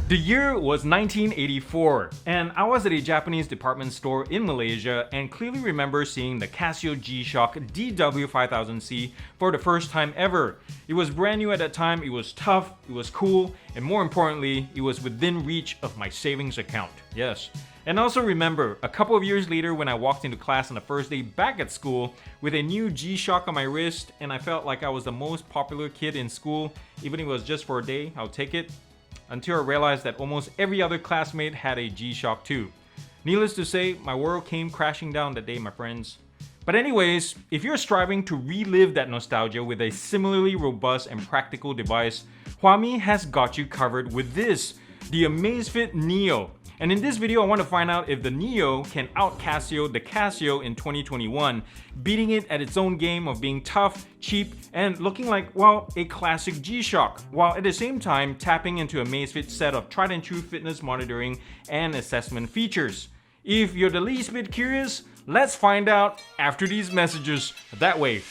The year was 1984, and I was at a Japanese department store in Malaysia and clearly remember seeing the Casio G-Shock DW5000C for the first time ever. It was brand new at that time, it was tough, it was cool, and more importantly, it was within reach of my savings account. Yes. And also remember, a couple of years later when I walked into class on the first day back at school with a new G-Shock on my wrist and I felt like I was the most popular kid in school, even if it was just for a day, I'll take it. Until I realized that almost every other classmate had a G-Shock too. Needless to say, my world came crashing down that day, my friends. But anyways, if you're striving to relive that nostalgia with a similarly robust and practical device, Huami has got you covered with this, the AMAZFIT NEO. And in this video, I want to find out if the Neo can out Casio the Casio in 2021, beating it at its own game of being tough, cheap, and looking like, well, a classic G-Shock, while at the same time tapping into a AMAZFIT's set of tried and true fitness monitoring and assessment features. If you're the least bit curious, let's find out after these messages. That way.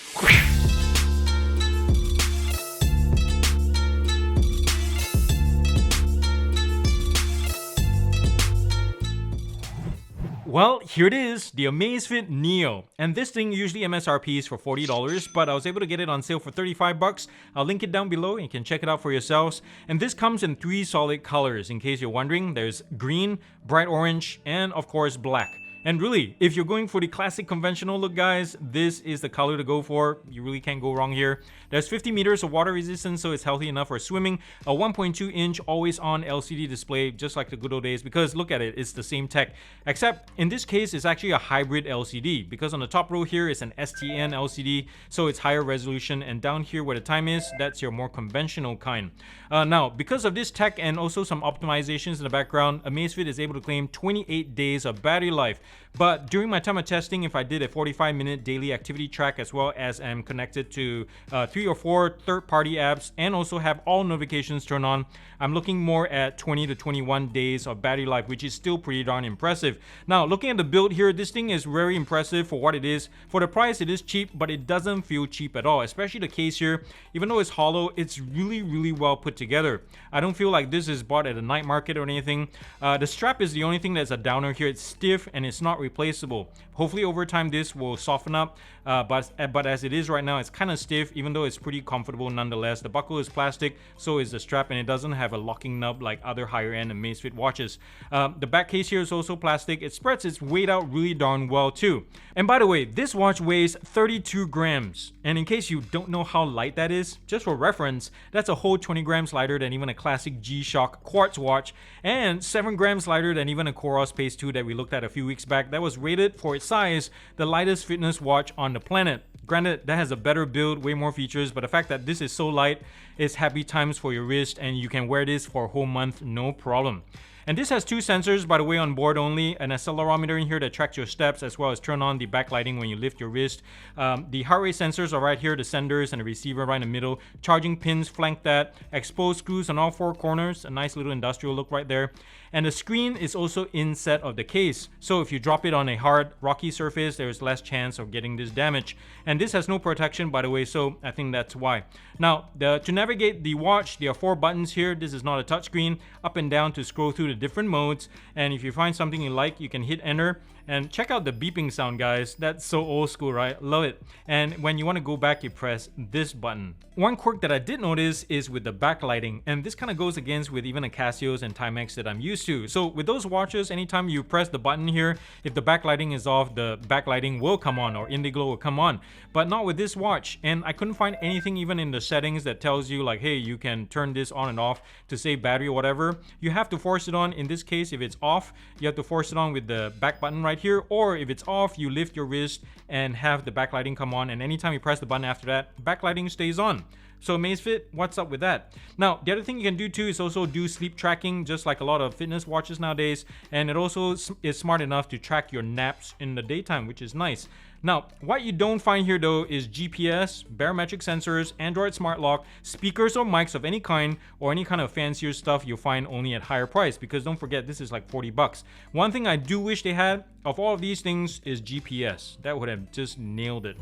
Well, here it is, the AMAZFIT NEO. And this thing usually MSRP is for $40, but I was able to get it on sale for 35 bucks. I'll link it down below and you can check it out for yourselves. And this comes in 3 solid colors, in case you're wondering. There's green, bright orange, and of course black. And really, if you're going for the classic conventional look, guys, this is the color to go for. You really can't go wrong here. There's 50 meters of water resistance, so it's healthy enough for swimming. A 1.2-inch always-on LCD display, just like the good old days, because look at it, it's the same tech. Except, in this case, it's actually a hybrid LCD, because on the top row here is an STN LCD, so it's higher resolution, and down here where the time is, that's your more conventional kind. Now, because of this tech and also some optimizations in the background, AMAZFIT is able to claim 28 days of battery life. But during my time of testing, if I did a 45-minute daily activity track as well as I'm connected to 3 or 4 third-party apps and also have all notifications turned on, I'm looking more at 20 to 21 days of battery life, which is still pretty darn impressive. Now, looking at the build here, this thing is very impressive for what it is. For the price, it is cheap, but it doesn't feel cheap at all, especially the case here. Even though it's hollow, it's really well put together. I don't feel like this is bought at a night market or anything. The strap is the only thing that's a downer here. It's stiff and it's not replaceable. Hopefully over time this will soften up, but as it is right now, it's kind of stiff, even though it's pretty comfortable nonetheless. The buckle is plastic, so is the strap, and it doesn't have a locking nub like other higher-end AMAZFIT watches. The back case here is also plastic. It spreads its weight out really darn well too. And by the way, this watch weighs 32 grams. And in case you don't know how light that is, just for reference, that's a whole 20 grams lighter than even a classic G-Shock quartz watch, and 7 grams lighter than even a Coros Pace 2 that we looked at a few weeks back. That was rated for its size the lightest fitness watch on the planet. Granted, that has a better build, way more features, but the fact that this is so light is happy times for your wrist, and you can wear this for a whole month, no problem. And this has 2 sensors, by the way, on board only. An accelerometer in here that tracks your steps, as well as turn on the backlighting when you lift your wrist. The heart rate sensors are right here, the senders and the receiver right in the middle. Charging pins flank that. Exposed screws on all 4 corners. A nice little industrial look right there. And the screen is also inset of the case. So if you drop it on a hard, rocky surface, there's less chance of getting this damage. And this has no protection, by the way, so I think that's why. Now, to navigate the watch, there are 4 buttons here. This is not a touchscreen. Up and down to scroll through the different modes. And if you find something you like, you can hit enter. And check out the beeping sound, guys. That's so old school, right? Love it. And when you want to go back, you press this button. One quirk that I did notice is with the backlighting, and this kind of goes against with even a Casios and Timex that I'm used to. So with those watches, anytime you press the button here, if the backlighting is off, the backlighting will come on, or Indiglo will come on, but not with this watch. And I couldn't find anything even in the settings that tells you like, hey, you can turn this on and off to save battery or whatever. You have to force it on. In this case, if it's off, you have to force it on with the back button right here, or if it's off, you lift your wrist and have the backlighting come on, and anytime you press the button after that, backlighting stays on. So AMAZFIT, what's up with that? Now, the other thing you can do too is also do sleep tracking, just like a lot of fitness watches nowadays, and it also is smart enough to track your naps in the daytime, which is nice. Now, what you don't find here though is GPS, barometric sensors, Android smart lock, speakers or mics of any kind, or any kind of fancier stuff you'll find only at higher price, because don't forget this is like 40 bucks. One thing I do wish they had of all of these things is GPS. That would have just nailed it.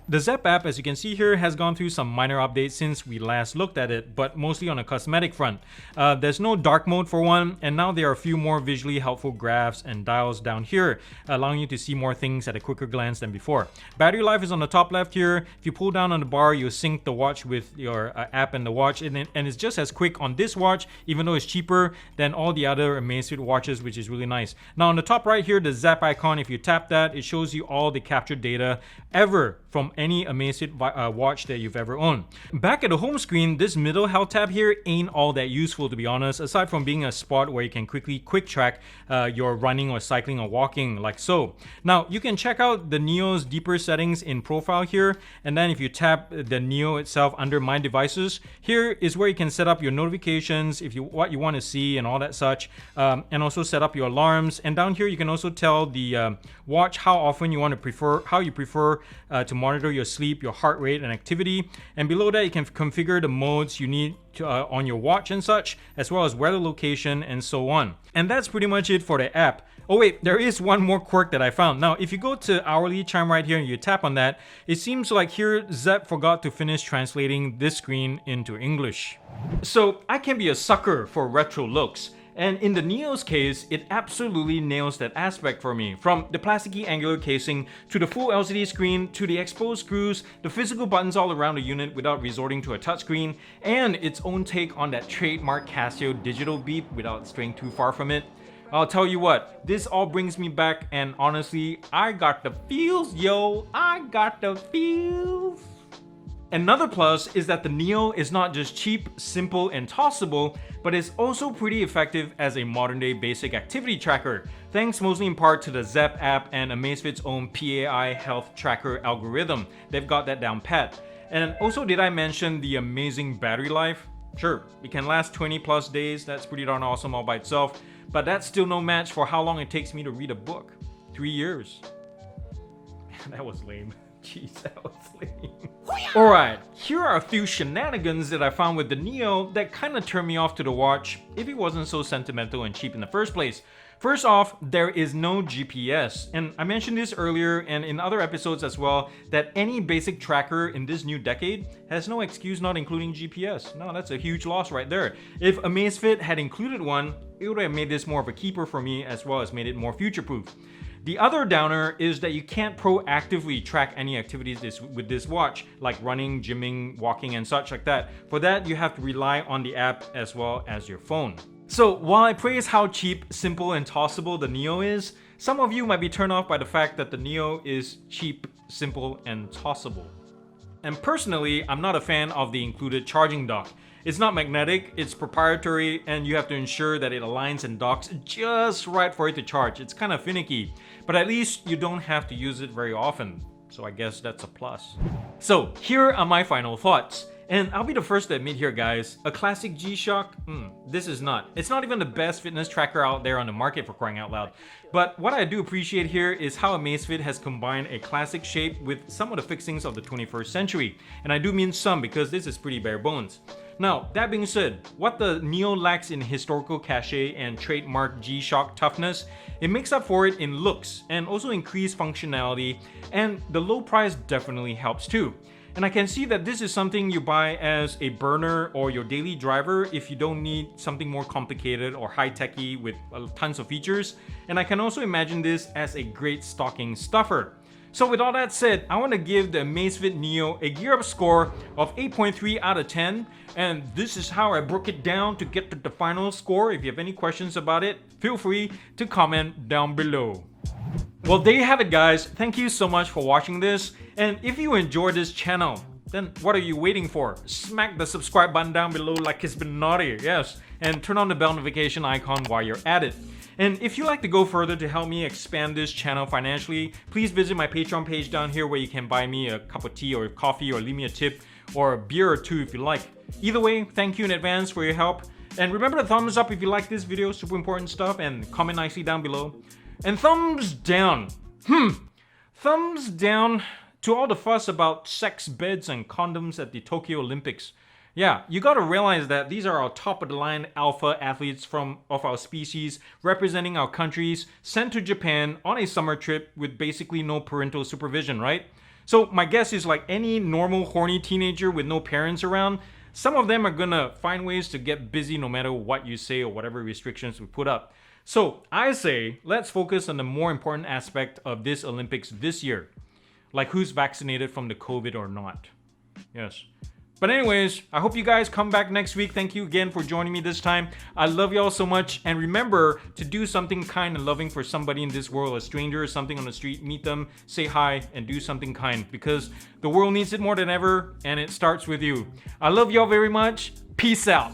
The Zepp app, as you can see here, has gone through some minor updates since we last looked at it, but mostly on a cosmetic front. There's no dark mode for one, and now there are a few more visually helpful graphs and dials down here, allowing you to see more things at a quicker glance than before. Battery life is on the top left here. If you pull down on the bar, you'll sync the watch with your app and the watch, and it's just as quick on this watch, even though it's cheaper than all the other AMAZFIT watches, which is really nice. Now on the top right here, the Zepp icon, if you tap that, it shows you all the captured data ever from any AMAZFIT watch that you've ever owned. Back at the home screen, this middle health tab here ain't all that useful, to be honest, aside from being a spot where you can quickly quick track your running or cycling or walking, like so. Now you can check out the Neo's deeper settings in profile here, and then if you tap the Neo itself under my devices, here is where you can set up your notifications, what you want to see and all that such, and also set up your alarms. And down here you can also tell the watch how often you prefer to monitor your sleep, your heart rate and activity. And below that you can configure the modes you need to, on your watch and such, as well as weather location and so on. And that's pretty much it for the app. Oh wait, there is one more quirk that I found. Now, if you go to hourly chime right here and you tap on that, it seems like here Zepp forgot to finish translating this screen into English. So I can be a sucker for retro looks. And in the Neo's case, it absolutely nails that aspect for me. From the plasticky angular casing, to the full LCD screen, to the exposed screws, the physical buttons all around the unit without resorting to a touchscreen, and its own take on that trademark Casio digital beat without straying too far from it. I'll tell you what, this all brings me back, and honestly, I got the feels, yo. I got the feels. Another plus is that the Neo is not just cheap, simple, and tossable, but is also pretty effective as a modern-day basic activity tracker, thanks mostly in part to the Zepp app and AMAZFIT's own PAI health tracker algorithm. They've got that down pat. And also, did I mention the amazing battery life? Sure, it can last 20 plus days, that's pretty darn awesome all by itself, but that's still no match for how long it takes me to read a book. 3 years. That was lame. Jeez, that was lame. Alright, here are a few shenanigans that I found with the Neo that kinda turned me off to the watch if it wasn't so sentimental and cheap in the first place. First off, there is no GPS, and I mentioned this earlier and in other episodes as well, that any basic tracker in this new decade has no excuse not including GPS. No, that's a huge loss right there. If AMAZFIT had included one, it would have made this more of a keeper for me, as well as made it more future-proof. The other downer is that you can't proactively track any activities with this watch, like running, gymming, walking, and such like that. For that, you have to rely on the app as well as your phone. So while I praise how cheap, simple, and tossable the Neo is, some of you might be turned off by the fact that the Neo is cheap, simple, and tossable. And personally, I'm not a fan of the included charging dock. It's not magnetic, it's proprietary, and you have to ensure that it aligns and docks just right for it to charge. It's kind of finicky, but at least you don't have to use it very often. So I guess that's a plus. So here are my final thoughts. And I'll be the first to admit here, guys, a classic G-Shock, this is not. It's not even the best fitness tracker out there on the market, for crying out loud. But what I do appreciate here is how AMAZFIT has combined a classic shape with some of the fixings of the 21st century. And I do mean some, because this is pretty bare bones. Now, that being said, what the Neo lacks in historical cachet and trademark G-Shock toughness, it makes up for it in looks and also increased functionality, and the low price definitely helps too. And I can see that this is something you buy as a burner or your daily driver if you don't need something more complicated or high-techy with tons of features. And I can also imagine this as a great stocking stuffer. So with all that said, I want to give the AMAZFIT Neo a gear up score of 8.3 out of 10. And this is how I broke it down to get to the final score. If you have any questions about it, feel free to comment down below. Well, there you have it, guys. Thank you so much for watching this. And if you enjoyed this channel, then what are you waiting for? Smack the subscribe button down below like it's been naughty, yes. And turn on the bell notification icon while you're at it. And if you'd like to go further to help me expand this channel financially, please visit my Patreon page down here where you can buy me a cup of tea or coffee or leave me a tip or a beer or two if you like. Either way, thank you in advance for your help. And remember to thumbs up if you like this video, super important stuff, and comment nicely down below. And thumbs down. Thumbs down to all the fuss about sex beds and condoms at the Tokyo Olympics. Yeah, you gotta realize that these are our top of the line alpha athletes of our species, representing our countries, sent to Japan on a summer trip with basically no parental supervision, right? So my guess is like any normal horny teenager with no parents around, some of them are gonna find ways to get busy no matter what you say or whatever restrictions we put up. So I say, let's focus on the more important aspect of this Olympics this year. Like who's vaccinated from the COVID or not. Yes. But anyways, I hope you guys come back next week. Thank you again for joining me this time. I love y'all so much. And remember to do something kind and loving for somebody in this world. A stranger or something on the street, meet them, say hi, and do something kind. Because the world needs it more than ever, and it starts with you. I love y'all very much. Peace out.